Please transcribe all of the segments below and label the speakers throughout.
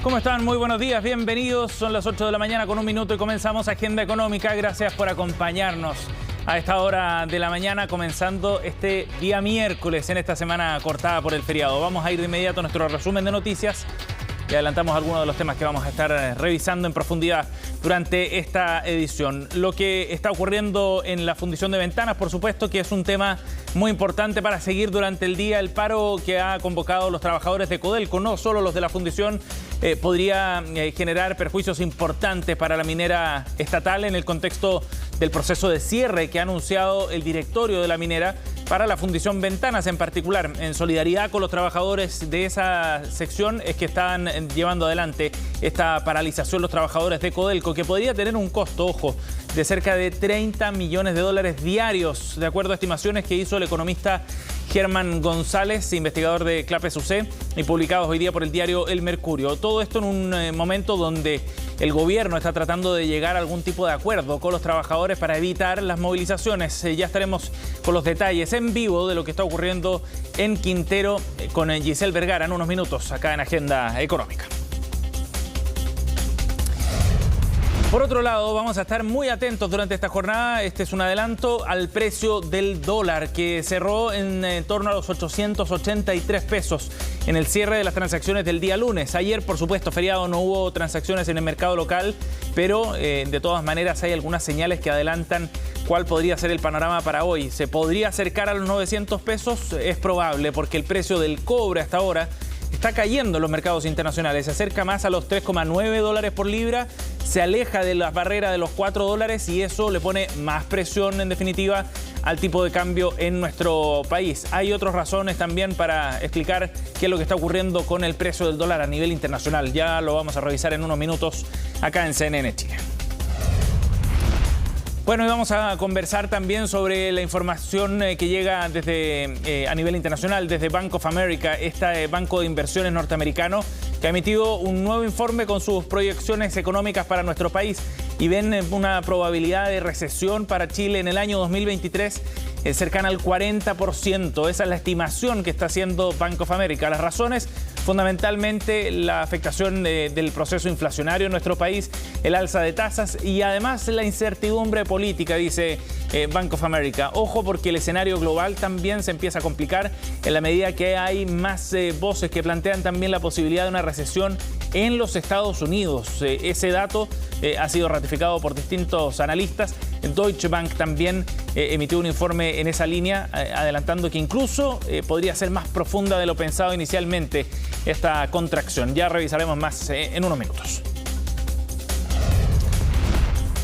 Speaker 1: ¿Cómo están? Muy buenos días, bienvenidos. Son las 8 de la mañana con un minuto y comenzamos Agenda Económica. Gracias por acompañarnos a esta hora de la mañana, comenzando este día miércoles en esta semana cortada por el feriado. Vamos a ir de inmediato a nuestro resumen de noticias y adelantamos algunos de los temas que vamos a estar revisando en profundidad durante esta edición. Lo que está ocurriendo en la fundición de ventanas, por supuesto, que es un tema muy importante para seguir durante el día. El paro que ha convocado los trabajadores de Codelco, no solo los de la fundición, podría generar perjuicios importantes para la minera estatal en el contexto del proceso de cierre que ha anunciado el directorio de la minera para la fundición Ventanas en particular. En solidaridad con los trabajadores de esa sección es que están llevando adelante esta paralización los trabajadores de Codelco, que podría tener un costo, ojo, de cerca de 30 millones de dólares diarios, de acuerdo a estimaciones que hizo el economista Germán González, investigador de Clapes UC, y publicados hoy día por el diario El Mercurio. Todo esto en un momento donde el gobierno está tratando de llegar a algún tipo de acuerdo con los trabajadores para evitar las movilizaciones. Ya estaremos con los detalles en vivo de lo que está ocurriendo en Quintero con Giselle Vergara en unos minutos acá en Agenda Económica. Por otro lado, vamos a estar muy atentos durante esta jornada. Este es un adelanto al precio del dólar, que cerró en torno a los 883 pesos en el cierre de las transacciones del día lunes. Ayer, por supuesto, feriado, no hubo transacciones en el mercado local, pero de todas maneras hay algunas señales que adelantan cuál podría ser el panorama para hoy. ¿Se podría acercar a los 900 pesos? Es probable, porque el precio del cobre hasta ahora está cayendo en los mercados internacionales. Se acerca más a los 3,9 dólares por libra, se aleja de la barrera de los 4 dólares y eso le pone más presión, en definitiva, al tipo de cambio en nuestro país. Hay otras razones también para explicar qué es lo que está ocurriendo con el precio del dólar a nivel internacional. Ya lo vamos a revisar en unos minutos acá en CNN Chile. Bueno, y vamos a conversar también sobre la información que llega desde a nivel internacional, desde Bank of America, este banco de inversiones norteamericano, que ha emitido un nuevo informe con sus proyecciones económicas para nuestro país y ven una probabilidad de recesión para Chile en el año 2023 cercana al 40%. Esa es la estimación que está haciendo Bank of America. Las razones, fundamentalmente la afectación del proceso inflacionario en nuestro país, el alza de tasas y además la incertidumbre política, dice Bank of America. Ojo, porque el escenario global también se empieza a complicar en la medida que hay más voces que plantean también la posibilidad de una recesión en los Estados Unidos. Ese dato ha sido ratificado por distintos analistas. Deutsche Bank también emitió un informe en esa línea, adelantando que incluso podría ser más profunda de lo pensado inicialmente esta contracción. Ya revisaremos más en unos minutos.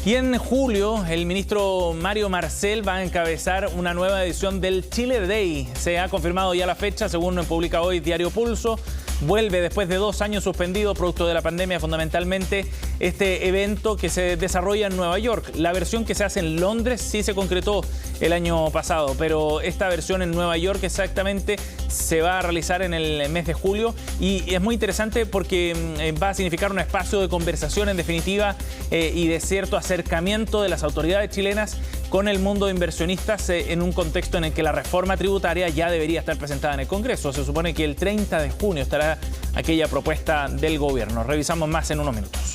Speaker 1: Y en julio, el ministro Mario Marcel va a encabezar una nueva edición del Chile Day. Se ha confirmado ya la fecha, según publica hoy Diario Pulso. Vuelve después de 2 años suspendido, producto de la pandemia, fundamentalmente, este evento que se desarrolla en Nueva York. La versión que se hace en Londres sí se concretó el año pasado, pero esta versión en Nueva York exactamente se va a realizar en el mes de julio y es muy interesante porque va a significar un espacio de conversación, en definitiva, y de cierto acercamiento de las autoridades chilenas con el mundo de inversionistas en un contexto en el que la reforma tributaria ya debería estar presentada en el Congreso. Se supone que el 30 de junio estará aquella propuesta del gobierno. Revisamos más en unos minutos.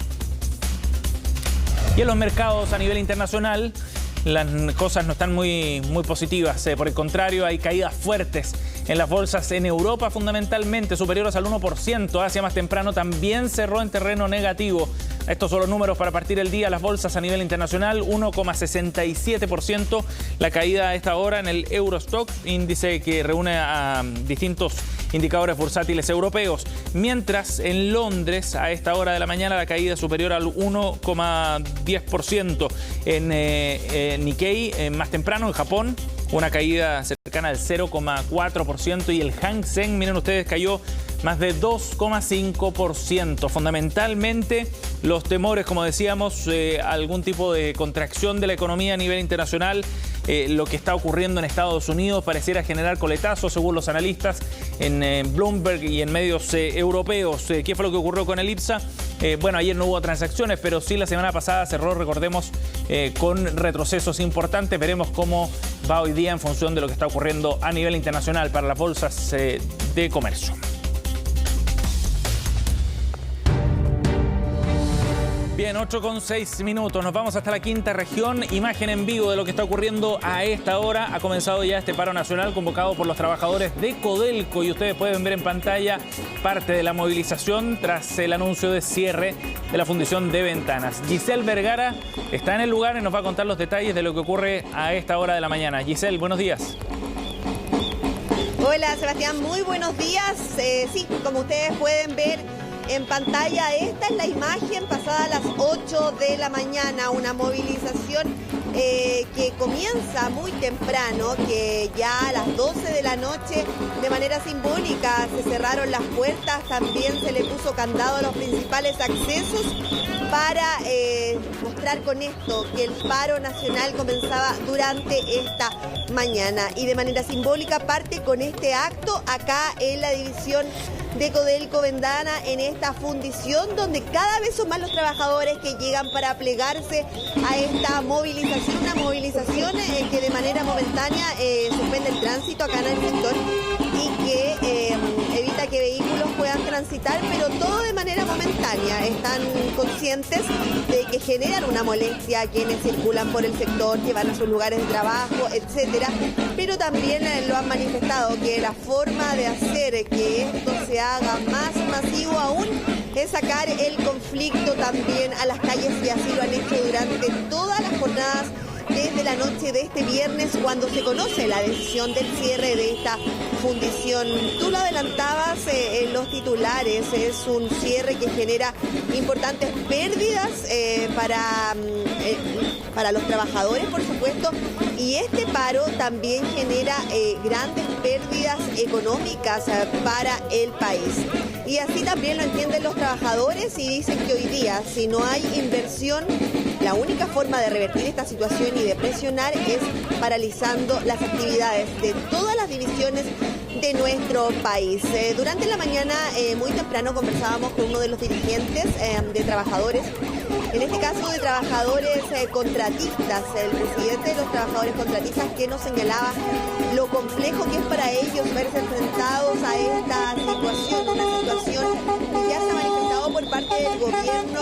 Speaker 1: Y en los mercados a nivel internacional, las cosas no están muy positivas. Por el contrario, hay caídas fuertes en las bolsas en Europa, fundamentalmente superiores al 1%. Asia más temprano también cerró en terreno negativo. Estos son los números para partir el día. Las bolsas a nivel internacional, 1,67%. La caída a esta hora en el Eurostock, índice que reúne a distintos indicadores bursátiles europeos. Mientras en Londres, a esta hora de la mañana, la caída es superior al 1,10%. En Nikkei, más temprano, en Japón, una caída cercana al 0,4%. Y el Hang Seng, miren ustedes, cayó más de 2,5%. Fundamentalmente los temores, como decíamos, algún tipo de contracción de la economía a nivel internacional. Lo que está ocurriendo en Estados Unidos pareciera generar coletazos, según los analistas, en Bloomberg y en medios europeos. ¿Qué fue lo que ocurrió con el IPSA? Bueno, ayer no hubo transacciones, pero sí la semana pasada cerró, recordemos, con retrocesos importantes. Veremos cómo va hoy día en función de lo que está ocurriendo a nivel internacional para las bolsas de comercio. Bien, 8:06. Nos vamos hasta la quinta región. Imagen en vivo de lo que está ocurriendo a esta hora. Ha comenzado ya este paro nacional convocado por los trabajadores de Codelco y ustedes pueden ver en pantalla parte de la movilización tras el anuncio de cierre de la fundición de Ventanas. Giselle Vergara está en el lugar y nos va a contar los detalles de lo que ocurre a esta hora de la mañana. Giselle, buenos días.
Speaker 2: Hola Sebastián, muy buenos días. Sí, como ustedes pueden ver en pantalla, esta es la imagen pasada a las 8 de la mañana, una movilización que comienza muy temprano, que ya a las 12 de la noche de manera simbólica se cerraron las puertas, también se le puso candado a los principales accesos para mostrar con esto que el paro nacional comenzaba durante esta mañana y de manera simbólica parte con este acto acá en la división de Codelco Ventanas, en esta fundición donde cada vez son más los trabajadores que llegan para plegarse a esta movilización, una movilización que de manera momentánea suspende el tránsito acá en el sector y que evita que vehículos puedan transitar, pero todo de manera momentánea. Están conscientes de que generan una molestia a quienes circulan por el sector, que van a sus lugares de trabajo, etcétera, pero también lo han manifestado que la forma de hacer que esto se haga más masivo aún es sacar el conflicto también a las calles, y así lo han hecho durante todas las jornadas desde la noche de este viernes, cuando se conoce la decisión del cierre de esta fundición. Tú lo adelantabas en los titulares, es un cierre que genera importantes pérdidas para los trabajadores, por supuesto, y este paro también genera grandes pérdidas económicas para el país. Y así también lo entienden los trabajadores y dicen que hoy día, si no hay inversión, la única forma de revertir esta situación y de presionar es paralizando las actividades de todas las divisiones de nuestro país. Durante la mañana, muy temprano, conversábamos con uno de los dirigentes de trabajadores, en este caso de trabajadores contratistas, el presidente de los trabajadores contratistas, que nos señalaba lo complejo que es para ellos verse enfrentados a esta situación, una situación que ya se ha manifestado por parte del gobierno,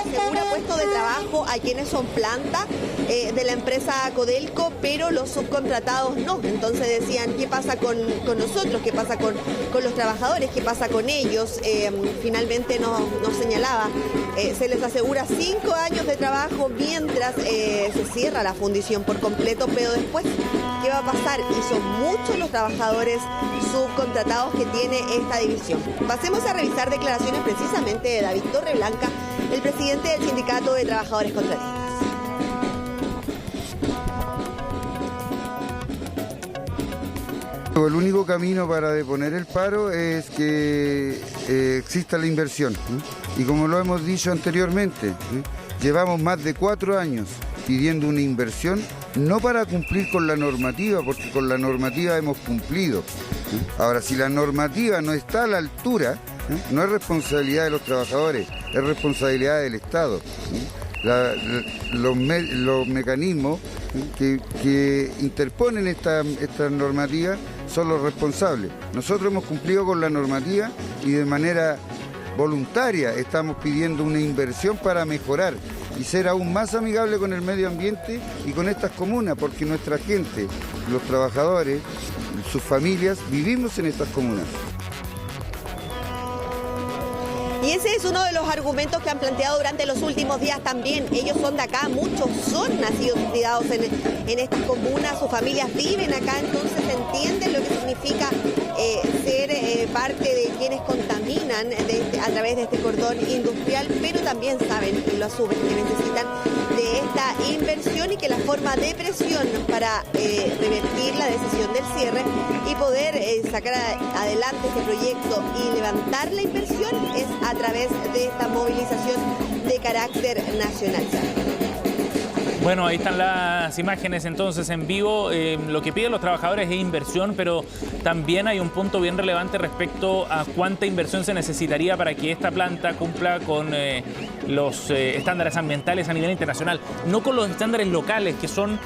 Speaker 2: asegura puestos de trabajo a quienes son planta de la empresa Codelco, pero los subcontratados no. Entonces decían, ¿qué pasa con nosotros? ¿Qué pasa con los trabajadores? ¿Qué pasa con ellos? Finalmente nos señalaba, se les asegura 5 años de trabajo mientras se cierra la fundición por completo, pero después, ¿qué va a pasar? Y son muchos los trabajadores subcontratados que tiene esta división. Pasemos a revisar declaraciones precisamente de David Torreblanca, el presidente del Sindicato de Trabajadores Contratistas.
Speaker 3: El único camino para deponer el paro es que exista la inversión. Y como lo hemos dicho anteriormente, llevamos más de 4 años pidiendo una inversión, no para cumplir con la normativa, porque con la normativa hemos cumplido. Ahora, si la normativa no está a la altura, no es responsabilidad de los trabajadores, es responsabilidad del Estado. Los mecanismos que interponen esta normativa son los responsables. Nosotros hemos cumplido con la normativa y de manera voluntaria estamos pidiendo una inversión para mejorar y ser aún más amigable con el medio ambiente y con estas comunas, porque nuestra gente, los trabajadores, sus familias, vivimos en estas comunas.
Speaker 2: Y ese es uno de los argumentos que han planteado durante los últimos días también. Ellos son de acá, muchos son nacidos y criados en estas comunas, sus familias viven acá, entonces entienden lo que significa ser parte de quienes contaminan a través de este cordón industrial, pero también saben y lo asumen que necesitan de esta inversión y que la forma de presión para revertir la decisión del cierre y poder sacar adelante este proyecto y levantar la inversión es a través de esta movilización de carácter nacional.
Speaker 1: Bueno, ahí están las imágenes entonces en vivo. Lo que piden los trabajadores es inversión, pero también hay un punto bien relevante respecto a cuánta inversión se necesitaría para que esta planta cumpla con los estándares ambientales a nivel internacional, no con los estándares locales, que son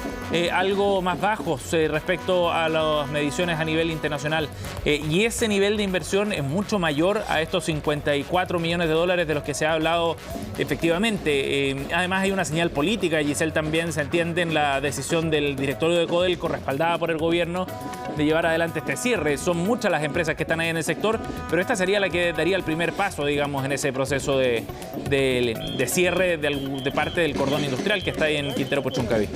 Speaker 1: algo más bajos respecto a las mediciones a nivel internacional. Y ese nivel de inversión es mucho mayor a estos 54 millones de dólares de los que se ha hablado efectivamente. Además hay una señal política, Giselle, también se entiende en la decisión del directorio de Codelco, respaldada por el gobierno, de llevar adelante este cierre. Son muchas las empresas que están ahí en el sector, pero esta sería la que daría el primer paso, digamos, en ese proceso de cierre de parte del cordón industrial que está ahí en Quintero Puchuncaví.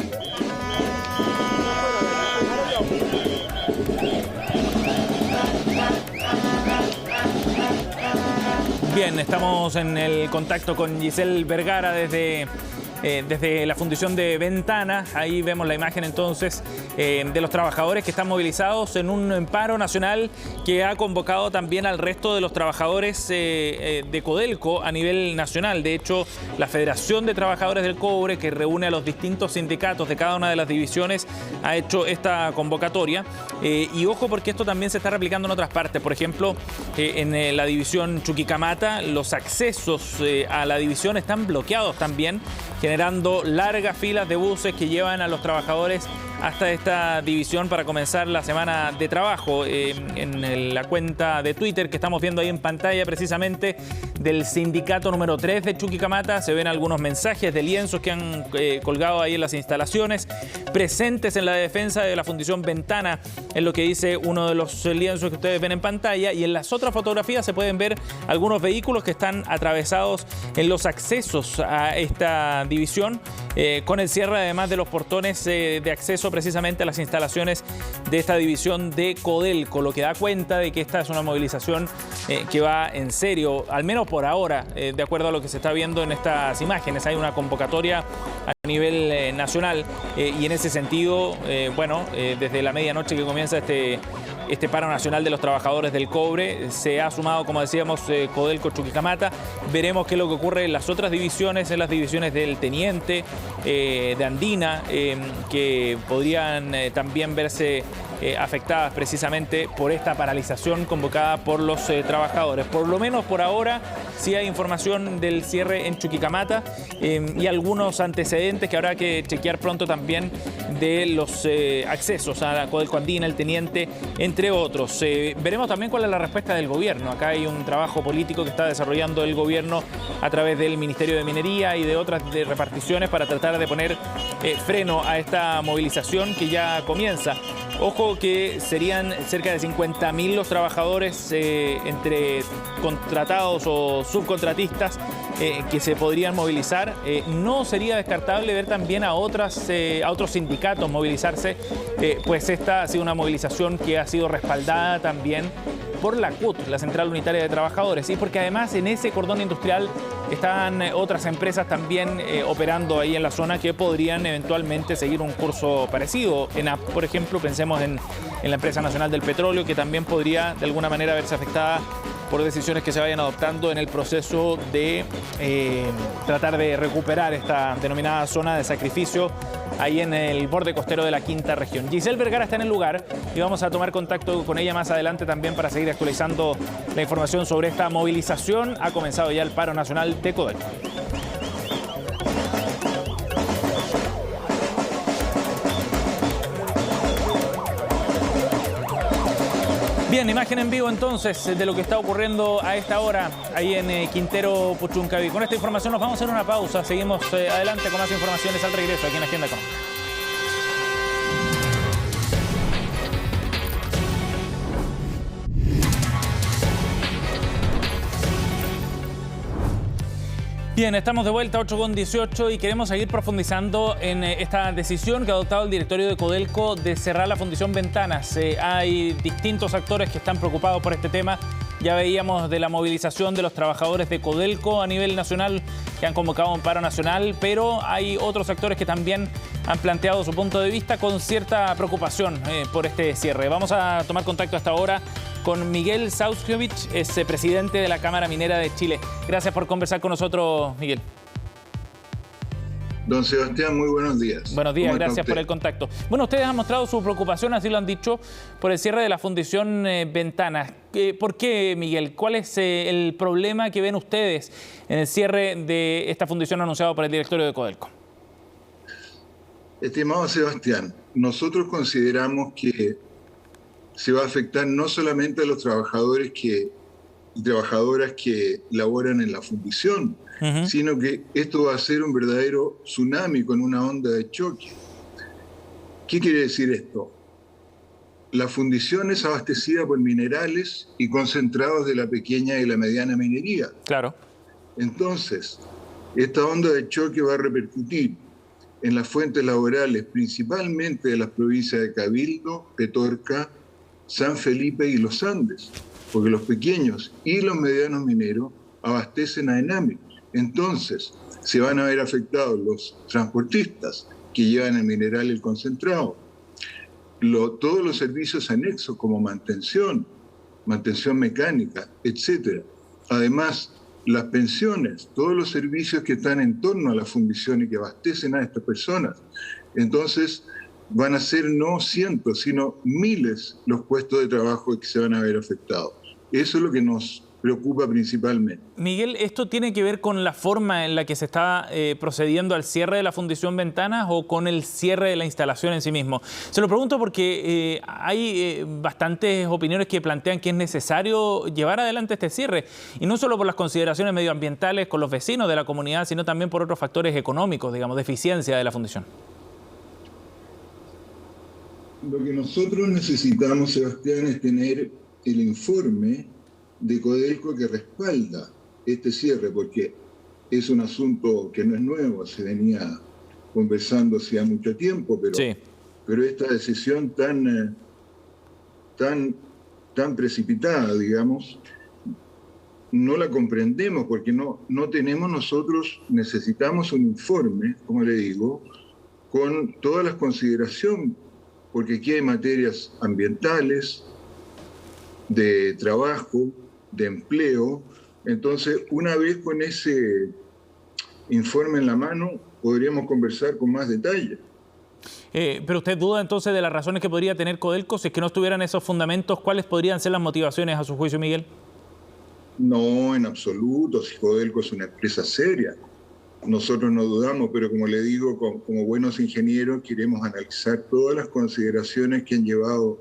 Speaker 1: Bien, estamos en el contacto con Giselle Vergara desde la fundición de Ventana. Ahí vemos la imagen entonces de los trabajadores que están movilizados en un paro nacional que ha convocado también al resto de los trabajadores de Codelco a nivel nacional. De hecho, la Federación de Trabajadores del Cobre, que reúne a los distintos sindicatos de cada una de las divisiones, ha hecho esta convocatoria. Y ojo, porque esto también se está replicando en otras partes. Por ejemplo, en la división Chuquicamata, los accesos a la división están bloqueados también, generando largas filas de buses que llevan a los trabajadores hasta esta división para comenzar la semana de trabajo. En la cuenta de Twitter que estamos viendo ahí en pantalla, precisamente del sindicato número 3 de Chuquicamata, se ven algunos mensajes de lienzos que han colgado ahí en las instalaciones, presentes en la defensa de la fundición Ventana, es lo que dice uno de los lienzos que ustedes ven en pantalla. Y en las otras fotografías se pueden ver algunos vehículos que están atravesados en los accesos a esta división, con el cierre además de los portones de acceso precisamente a las instalaciones de esta división de Codelco, lo que da cuenta de que esta es una movilización que va en serio, al menos por ahora, de acuerdo a lo que se está viendo en estas imágenes. Hay una convocatoria a nivel nacional y en ese sentido, desde la medianoche que comienza este paro nacional de los trabajadores del cobre, se ha sumado, como decíamos, Codelco Chuquicamata. Veremos qué es lo que ocurre en las otras divisiones, en las divisiones del Teniente, de Andina, que podrían también verse afectadas precisamente por esta paralización convocada por los trabajadores. Por lo menos por ahora sí hay información del cierre en Chuquicamata y algunos antecedentes que habrá que chequear pronto también de los accesos a la Codelco Andina, el Teniente, entre otros. Veremos también cuál es la respuesta del gobierno. Acá hay un trabajo político que está desarrollando el gobierno a través del Ministerio de Minería y de otras reparticiones para tratar de poner freno a esta movilización que ya comienza. Ojo que serían cerca de 50.000 los trabajadores entre contratados o subcontratistas que se podrían movilizar. No sería descartable ver también a otros sindicatos movilizarse, pues esta ha sido una movilización que ha sido respaldada también por la CUT, la Central Unitaria de Trabajadores, y porque además en ese cordón industrial están otras empresas también operando ahí en la zona que podrían eventualmente seguir un curso parecido. Por ejemplo, pensemos en la Empresa Nacional del Petróleo, que también podría de alguna manera verse afectada por decisiones que se vayan adoptando en el proceso de tratar de recuperar esta denominada zona de sacrificio ahí en el borde costero de la Quinta Región. Giselle Vergara está en el lugar y vamos a tomar contacto con ella más adelante también para seguir actualizando la información sobre esta movilización. Ha comenzado ya el paro nacional de Codelco. Bien, imagen en vivo entonces de lo que está ocurriendo a esta hora ahí en Quintero Puchuncaví. Con esta información nos vamos a hacer una pausa. Seguimos adelante con más informaciones al regreso aquí en Agenda Económica. Bien, estamos de vuelta, 8:18, y queremos seguir profundizando en esta decisión que ha adoptado el directorio de Codelco de cerrar la fundición Ventanas. Hay distintos actores que están preocupados por este tema. Ya veíamos de la movilización de los trabajadores de Codelco a nivel nacional que han convocado un paro nacional, pero hay otros actores que también han planteado su punto de vista con cierta preocupación por este cierre. Vamos a tomar contacto hasta ahora con Miguel Sauskiewicz, es presidente de la Cámara Minera de Chile. Gracias por conversar con nosotros, Miguel.
Speaker 4: Don Sebastián, muy buenos días.
Speaker 1: Buenos días, gracias por el contacto. Bueno, ustedes han mostrado su preocupación, así lo han dicho, por el cierre de la Fundición Ventanas. ¿Por qué, Miguel? ¿Cuál es el problema que ven ustedes en el cierre de esta fundición anunciado por el directorio de Codelco?
Speaker 4: Estimado Sebastián, nosotros consideramos que se va a afectar no solamente a los trabajadores y trabajadoras que laboran en la fundición, sino que esto va a ser un verdadero tsunami con una onda de choque. ¿Qué quiere decir esto? La fundición es abastecida por minerales y concentrados de la pequeña y la mediana minería.
Speaker 1: Claro.
Speaker 4: Entonces, esta onda de choque va a repercutir en las fuentes laborales, principalmente de las provincias de Cabildo, Petorca, San Felipe y Los Andes, porque los pequeños y los medianos mineros abastecen a ENAMI. Entonces, se van a ver afectados los transportistas que llevan el mineral y el concentrado, todos los servicios anexos como mantención mecánica, etc. Además, las pensiones, todos los servicios que están en torno a la fundición y que abastecen a estas personas. Entonces, van a ser no cientos, sino miles los puestos de trabajo que se van a ver afectados. Eso es lo que nos preocupa principalmente.
Speaker 1: Miguel, ¿esto tiene que ver con la forma en la que se está procediendo al cierre de la Fundición Ventanas o con el cierre de la instalación en sí mismo? Se lo pregunto porque hay bastantes opiniones que plantean que es necesario llevar adelante este cierre, y no solo por las consideraciones medioambientales con los vecinos de la comunidad, sino también por otros factores económicos, digamos, de eficiencia de la fundición.
Speaker 4: Lo que nosotros necesitamos, Sebastián, es tener el informe de Codelco que respalda este cierre, porque es un asunto que no es nuevo, se venía conversando hacía mucho tiempo, pero esta decisión tan precipitada, digamos, no la comprendemos, porque no tenemos nosotros, necesitamos un informe, como le digo, con todas las consideraciones, porque aquí hay materias ambientales, de trabajo, de empleo. Entonces, una vez con ese informe en la mano, podríamos conversar con más detalle.
Speaker 1: Pero usted duda entonces de las razones que podría tener Codelco, si es que no estuvieran esos fundamentos, ¿cuáles podrían ser las motivaciones a su juicio, Miguel?
Speaker 4: No, en absoluto, si Codelco es una empresa seria. Nosotros no dudamos, pero como le digo, como buenos ingenieros queremos analizar todas las consideraciones que han llevado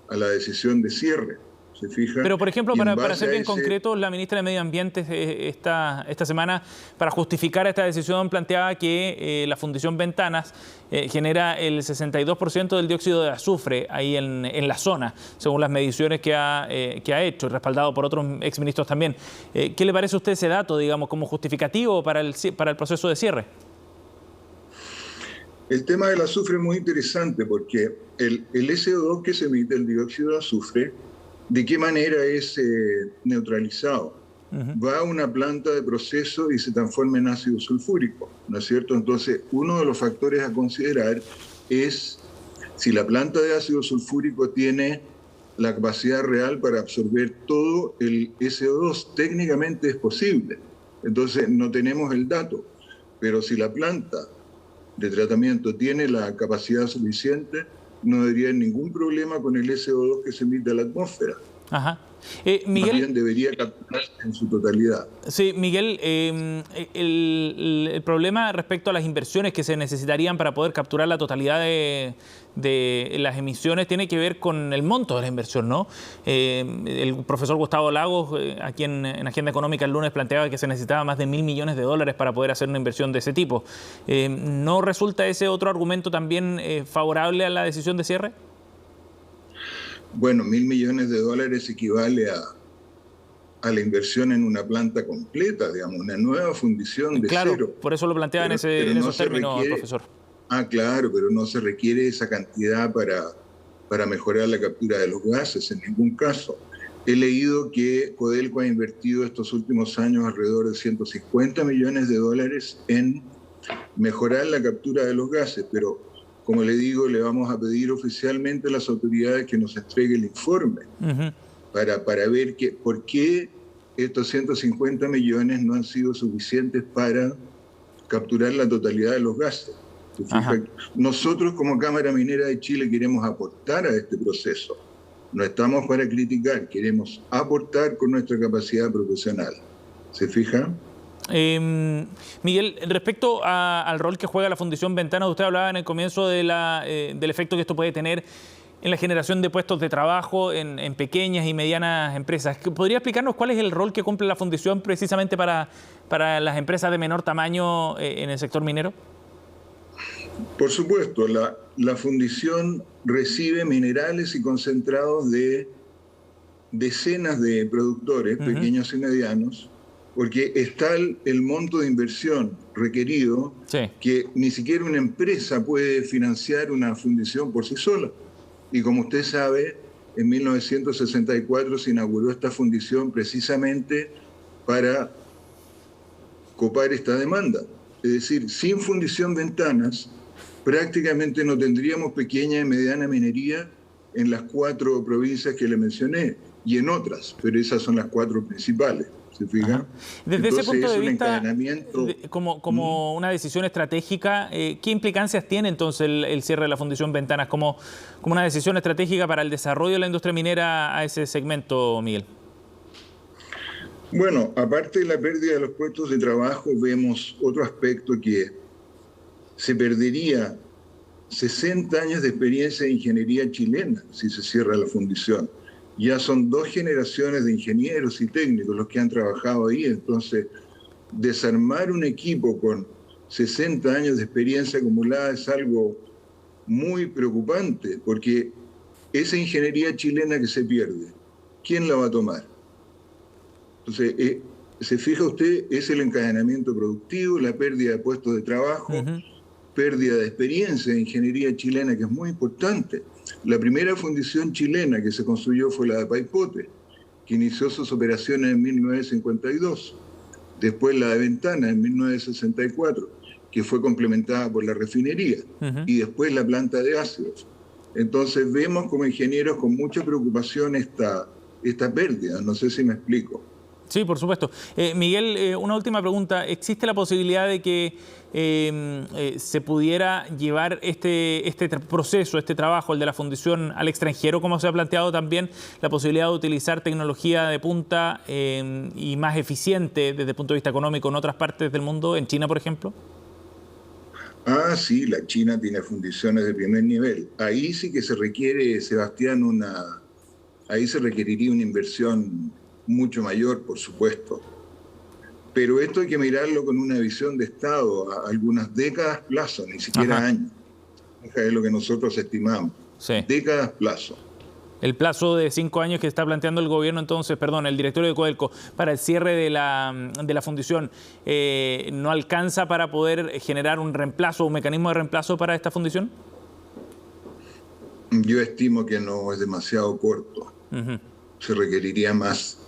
Speaker 4: a la decisión de cierre. ¿Se fija?
Speaker 1: Pero, por ejemplo, para ser bien concreto, la ministra de Medio Ambiente esta semana, para justificar esta decisión, planteaba que la Fundición Ventanas genera el 62% del dióxido de azufre ahí en la zona, según las mediciones que ha hecho, respaldado por otros exministros también. ¿Qué le parece a usted ese dato, digamos, como justificativo para el proceso de cierre?
Speaker 4: El tema del azufre es muy interesante porque el SO2 que se emite, el dióxido de azufre, ¿de qué manera es neutralizado? Va a una planta de proceso y se transforma en ácido sulfúrico, ¿no es cierto? Entonces, uno de los factores a considerar es si la planta de ácido sulfúrico tiene la capacidad real para absorber todo el SO2. Técnicamente es posible, entonces no tenemos el dato, pero si la planta de tratamiento tiene la capacidad suficiente, no debería haber ningún problema con el SO2 que se emite a la atmósfera.
Speaker 1: Ajá. Miguel,
Speaker 4: más bien debería capturarse en su totalidad.
Speaker 1: Sí, Miguel, el problema respecto a las inversiones que se necesitarían para poder capturar la totalidad de las emisiones tiene que ver con el monto de la inversión, ¿no? El profesor Gustavo Lagos, aquí en Agenda Económica el lunes, planteaba que se necesitaba más de $1.000 millones para poder hacer una inversión de ese tipo. ¿No resulta ese otro argumento también favorable a la decisión de cierre?
Speaker 4: Bueno, $1.000 millones equivale a la inversión en una planta completa, digamos, una nueva fundición de
Speaker 1: cero.
Speaker 4: Claro,
Speaker 1: por eso lo planteaba en esos términos, profesor.
Speaker 4: Claro, pero no se requiere esa cantidad para mejorar la captura de los gases, en ningún caso. He leído que Codelco ha invertido estos últimos años alrededor de $150 millones en mejorar la captura de los gases, pero como le digo, le vamos a pedir oficialmente a las autoridades que nos entregue el informe para ver por qué estos 150 millones no han sido suficientes para capturar la totalidad de los gases. Nosotros como Cámara Minera de Chile queremos aportar a este proceso. No estamos para criticar, queremos aportar con nuestra capacidad profesional. ¿Se fija?
Speaker 1: Miguel, respecto al rol que juega la Fundación Ventanas, usted hablaba en el comienzo del efecto que esto puede tener en la generación de puestos de trabajo en pequeñas y medianas empresas. ¿Podría explicarnos cuál es el rol que cumple la Fundación precisamente para las empresas de menor tamaño en el sector minero?
Speaker 4: Por supuesto, la Fundación recibe minerales y concentrados de decenas de productores, pequeños y medianos, porque está el monto de inversión requerido, que ni siquiera una empresa puede financiar una fundación por sí sola. Y como usted sabe, en 1964 se inauguró esta fundación precisamente para copar esta demanda. Es decir, sin Fundación Ventanas, prácticamente no tendríamos pequeña y mediana minería en las 4 provincias que le mencioné y en otras, pero esas son las 4 principales. ¿Se fijan?
Speaker 1: Desde
Speaker 4: entonces,
Speaker 1: ese punto de vista,
Speaker 4: encadenamiento...
Speaker 1: como una decisión estratégica, ¿qué implicancias tiene entonces el cierre de la Fundación Ventanas como una decisión estratégica para el desarrollo de la industria minera a ese segmento, Miguel?
Speaker 4: Bueno, aparte de la pérdida de los puestos de trabajo, vemos otro aspecto que se perdería 60 años de experiencia de ingeniería chilena si se cierra la fundación. Ya son 2 generaciones de ingenieros y técnicos los que han trabajado ahí, entonces desarmar un equipo con 60 años de experiencia acumulada es algo muy preocupante, porque esa ingeniería chilena que se pierde, ¿quién la va a tomar? Entonces, se fija usted, es el encadenamiento productivo, la pérdida de puestos de trabajo, pérdida de experiencia de ingeniería chilena, que es muy importante. La primera fundación chilena que se construyó fue la de Paipote, que inició sus operaciones en 1952. Después la de Ventanas en 1964, que fue complementada por la refinería. Y después la planta de ácidos. Entonces vemos como ingenieros con mucha preocupación esta pérdida. No sé si me explico.
Speaker 1: Sí, por supuesto. Miguel, una última pregunta. ¿Existe la posibilidad de que se pudiera llevar este proceso, este trabajo, el de la fundación, al extranjero, como se ha planteado también, la posibilidad de utilizar tecnología de punta y más eficiente desde el punto de vista económico en otras partes del mundo, en China, por ejemplo?
Speaker 4: Sí, la China tiene fundiciones de primer nivel. Ahí sí que se requiere, Sebastián, ahí se requeriría una inversión mucho mayor, por supuesto. Pero esto hay que mirarlo con una visión de Estado, a algunas décadas plazo, ni siquiera años. Es lo que nosotros estimamos. Décadas plazo.
Speaker 1: El plazo de 5 años que está planteando el gobierno, entonces, el directorio de Codelco, para el cierre de la fundición, ¿no alcanza para poder generar un reemplazo, un mecanismo de reemplazo para esta fundición?
Speaker 4: Yo estimo que no, es demasiado corto. Se requeriría más.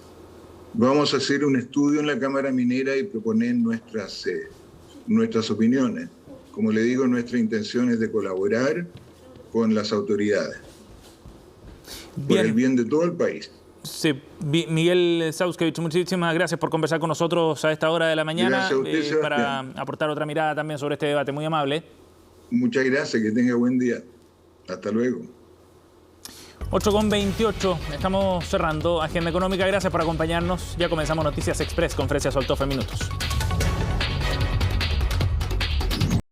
Speaker 4: Vamos a hacer un estudio en la Cámara Minera y proponer nuestras opiniones. Como le digo, nuestra intención es de colaborar con las autoridades. Por el bien de todo el país.
Speaker 1: Sí. Miguel Sauskevich, muchísimas gracias por conversar con nosotros a esta hora de la mañana, para aportar otra mirada también sobre este debate. Muy amable.
Speaker 4: Muchas gracias, que tenga buen día. Hasta luego.
Speaker 1: 8:28, estamos cerrando Agenda Económica. Gracias por acompañarnos. Ya comenzamos Noticias Express, Conferencia Soltofe en minutos.